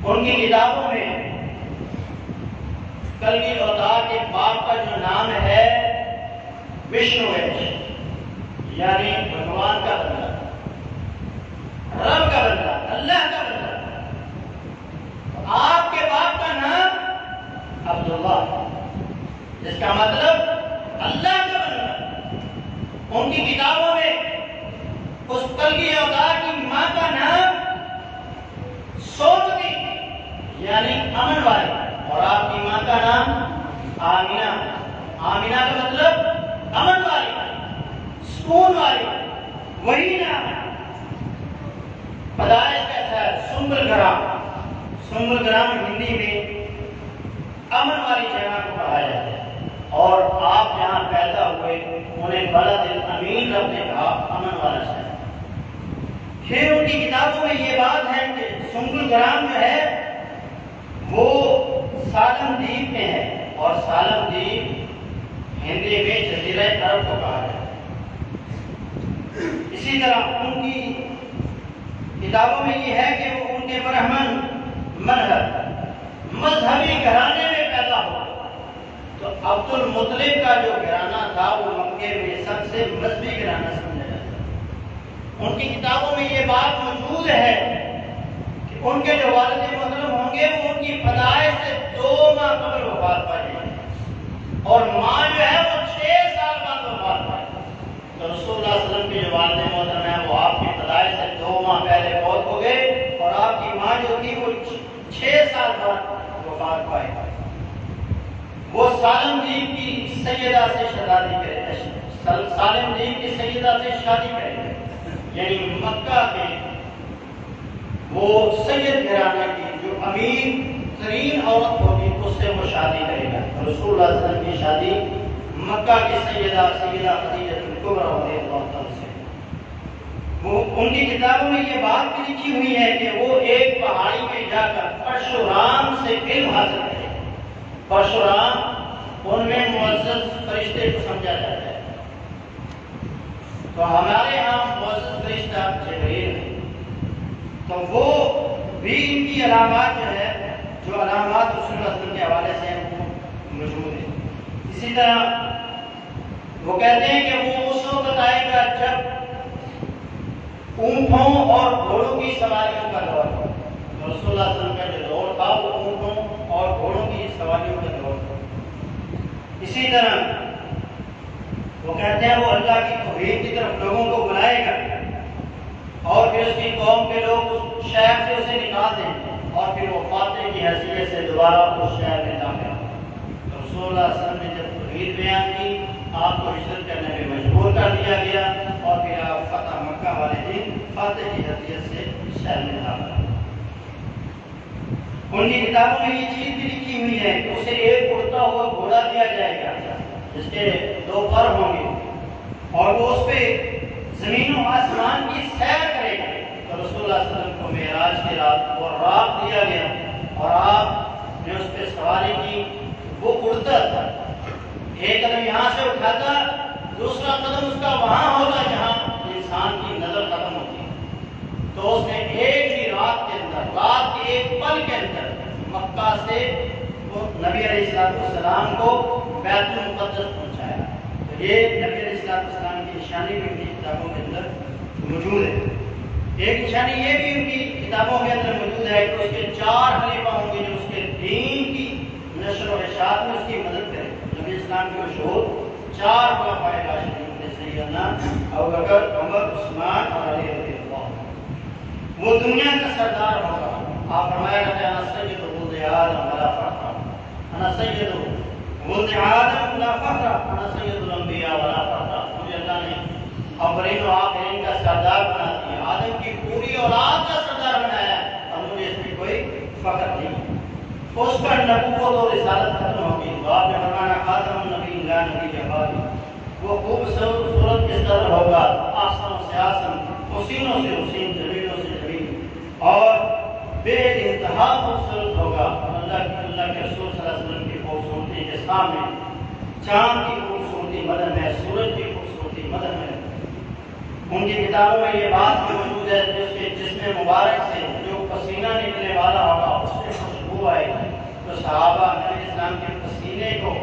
ان کی کتابوں میں کلگی اوتار کے باپ کا جو نام ہے وشنو ہے، یعنی بھگوان کا بندہ، رب کا بندہ، اللہ کا بندہ۔ آپ کے باپ کا نام عبداللہ، جس کا مطلب اللہ کا بندہ۔ ان کی کتابوں میں اس کلگی اوتار کی ماں کا نام سومتی یعنی امن والی، اور آپ کی ماں کا نام آمینہ۔ آمینہ کا مطلب امن والی، سکون والی، وہی نام ہے۔ پیدائش کیسا ہے؟ سنبل گرام۔ سنبل گرام ہندی میں امن والی جگہ کو کہا جاتا ہے، اور آپ جہاں پیدا ہوئے انہیں بلد الامین رب نے کہا، امن والا شہر۔ پھر ان کی کتابوں میں یہ بات ہے کہ سنبل گرام جو ہے وہ سالم دیپ میں ہے، اور سالم دیپ ہندی میں جزیرہ عرب کو کہا جاتا ہے۔ اسی طرح ان کی کتابوں میں یہ ہے کہ وہ ان کے برہمن مذہبی گھرانے میں پیدا ہوا۔ تو عبد المطلب کا جو گھرانہ تھا وہ مکے میں سب سے مذہبی گھرانہ سمجھا جاتا ہے۔ ان کی کتابوں میں یہ بات موجود ہے کہ ان کے جو والد محترم ہوں گے وہ ان کی پیدائش سے 2 ماہ قبل وفات پائیں گے، اور ماں جو ہے وہ 6 سال بعد وفات پائے۔ تو رسول اللہ صلی اللہ علیہ وسلم کے جو والد محترم ہیں وہ آپ کی پیدائش سے 2 ماہ پہلے فوت ہو گئے، اور آپ کی ماں جو تھی وہ 6 سال بعد وفات پائے۔ وہ سالم دیپ کی سیدہ سے شادی کرے، سالم دیپ کی سیدہ سے شادی کرے، یعنی مکہ کے وہ سید گھرانے کی جو امیر ترین عورت ہوگی اس سے وہ شادی کرے گا۔ رسول اللہ صلی اللہ علیہ وسلم کی شادی مکہ کی سیدہ خدیجہ الکبریٰ رضی اللہ عنہ سے۔ وہ ان کی کتابوں میں یہ بات بھی لکھی ہوئی ہے کہ وہ ایک پہاڑی پہ جا کر پرشورام سے علم حاصل کرے۔ پرشورام ان میں معزز فرشتے کو سمجھا جاتا ہے، تو ہمارے یہاں معزز فرشتہ جبرائیل ہے، تو وہ بھی ان کی علامات جو ہے، جو علامات رسول اللہ صلی اللہ علیہ وسلم کے حوالے سے ہیں وہ موجود ہیں۔ اسی طرح وہ کہتے ہیں کہ وہ اس وقت آئے گا جب اونٹوں اور گھوڑوں کی سواریوں کا دور تھا۔ رسول اللہ صلی اللہ علیہ وسلم کا جو دور تھا وہ اونٹوں اور گھوڑوں کی سواریوں کا دور تھا۔ اسی طرح وہ کہتے ہیں وہ اللہ کی توحید کی طرف لوگوں کو بلائے گا اور پھر اس کی قوم کے لوگ اس شہر سے اسے نکال دیں اور پھر وہ فاتح کی حیثیت سے دوبارہ اس شہر میں داخل ہو۔ تو رسول اللہ صلی اللہ علیہ وسلم نے جب توحید بیان کی، آپ کو ہجرت کرنے میں مجبور کر دیا گیا اور پھر آپ فتح مکہ والے دن فاتح کی حیثیت سے شہر میں داخل ہو۔ ان کی کتابوں میں یہ چیز بھی لکھی ہوئی ہے کہ اسے ایک اڑتا ہوا گھوڑا دیا جائے گا جس کے 2 پر ہوں گے اور وہ اس پہ زمین و آسمان کی سیر کرے گا۔ تو رسول اللہ صلی اللہ علیہ وسلم کو معراج کی رات وہ راگ دیا گیا اور آپ نے اس پہ سواری کی۔ وہ اڑتا تھا، ایک قدم یہاں سے اٹھاتا، دوسرا قدم اس کا وہاں ہوگا جہاں انسان کی نظر ختم ہوتی ہے۔ تو اس نے ایک ہی رات کے اندر، رات کے ایک پل کے اندر مکہ سے وہ نبی علیہ السلام کو بیت المقدس پہنچایا۔ تو یہ نبی علیہ السلام کی نشانی بھی ان کی کتابوں کے اندر موجود ہے۔ ایک نشانی یہ بھی ان کی کتابوں کے اندر موجود ہے کہ اس کے 4 خلیفہ ہوں گے جو اس کے دین کی نشر و اشاعت میں اس کی مدد کریں۔ نبی اسلام کے مشہور 4 خلفائے راشدین میں سیدنا ابوبکر، عمر، عثمان اور علی رضی اللہ۔ وہ دنیا کا سردار ہوگا۔ آپ فرمایا کرتے ہیں انا سید ولد آدم ولا فخر، انا سید ولد آدم ولا فخر، انا سید الانبیاء ولا فخر۔ مجھے اللہ نے اولین و آخرین کا سردار بنا دیا، آدم کی پوری اولاد کا سردار بنایا اور مجھے اس میں کوئی فخر نہیں۔ اس پر نبوت اور رسالت ختم ہوگی۔ تو آپ نے فرمایا خاتم النبی لا نبی بعدی، وہ خوبصورت کے صدر ہوگا، آسمانوں سے آسم، حسینوں سے حسین، جمیلوں سے جمیل اور بے انتہا خوبصورت ہوگا۔ اللہ کے رسول صلی اللہ علیہ وسلم کی خوبصورتی کے سامنے چاند کی خوبصورتی مدن ہے، سورج کی خوبصورتی مدن ہے۔ ان کی کتابوں میں یہ بات بھی موجود ہے کہ اس کے جسم مبارک سے جو پسینہ نکلنے والا ہوگا اس سے خوشبو آئے گی۔ تو صحابہ نبی اسلام کے پسینے کو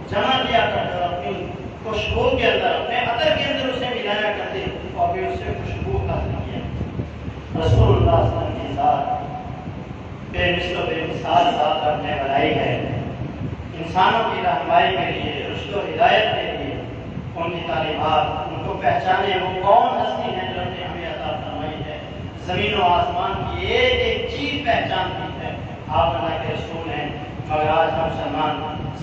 جمع کیا کرتے اور اپنی خوشبو کے اندر، اپنے عطر کے اندر اسے ملایا کرتے اور پھر اس سے خوشبو حاصل کیا۔ رسول اللہ صلی اللہ علیہ وسلم کی ذات بے مثل و بے مثال ذات اپنے بنائی ہے، انسانوں کی رہنمائی کے لیے، رشد و ہدایت کے لیے ان کی تعلیمات، ان کو پہچانے وہ کون ہستی ہیں جو نے ہمیں عطا فرمائی ہے، زمین و آسمان کی ایک ایک چیز پہچانتی ہے۔ آپ اللہ کے رسول ہیں، مگر آج ہم مسلمان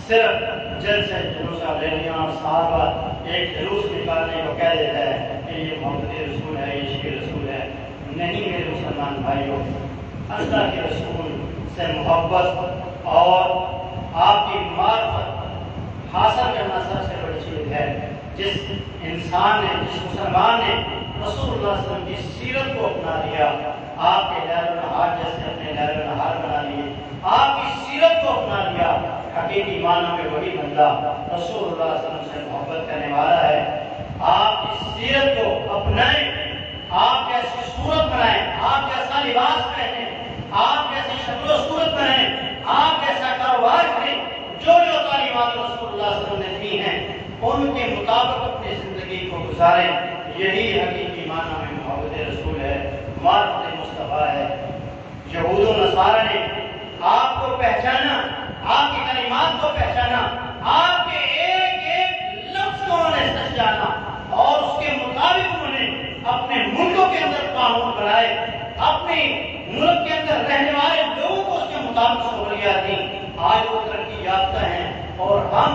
صرف جلسے جلوس ریلیاں اور سال بعد ایک جلوس نکالنے کو کہہ دیتا ہے کہ یہ محمد رسول ہے، یہ شیر رسول ہے۔ نہیں میرے مسلمان بھائیوں، اللہ کے رسول سے محبت اور آپ کی معرفت حاصل کرنا سب سے بڑی چیز ہے۔ جس انسان نے، جس مسلمان نے رسول اللہ صلی اللہ علیہ وسلم کی سیرت کو اپنا لیا، آپ کے لیل و نہار جیسے اپنے لیل و نہار بنا لیے، آپ کی سیرت کو اپنا لیا، حقیقی معنوں میں وہی بندہ رسول اللہ صلی اللہ علیہ وسلم سے محبت کرنے والا ہے۔ آپ کی سیرت کو اپنائیں، آپ کیسی صورت بنائیں، آپ کیسا لباس پہنیں، آپ کیسی شکل و صورت بنائیں، آپ کیسا کاروبار کریں، جو تعلیمات رسول اللہ صلی اللہ علیہ وسلم نے دی ہیں ان کے مطابق اپنی زندگی کو گزاریں۔ یہی حقیقی معنی میں محبت رسول ہے، معرفت مصطفیٰ ہے۔ یہود و نصارہ نے آپ کو پہچانا، آپ کی تعلیمات کو پہچانا، آپ کے ایک ایک لفظ کو انہوں نے سچ جانا اور اس کے مطابق انہوں نے اپنے ملکوں کے اندر قانون بنائے، اپنے ملک کے اندر رہنے والے لوگوں کو اس کے مطابق سہولیات دیں۔ آج وہ ترقی یافتہ ہیں اور ہم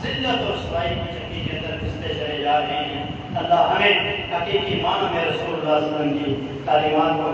ذلت اور رسوائی کی چکی کے اندر پھستے چلے جا رہے ہیں۔ اللہ ہمیں حقیقی معنی میں رسول اللہ صلی اللہ علیہ وسلم کی تعلیمات کو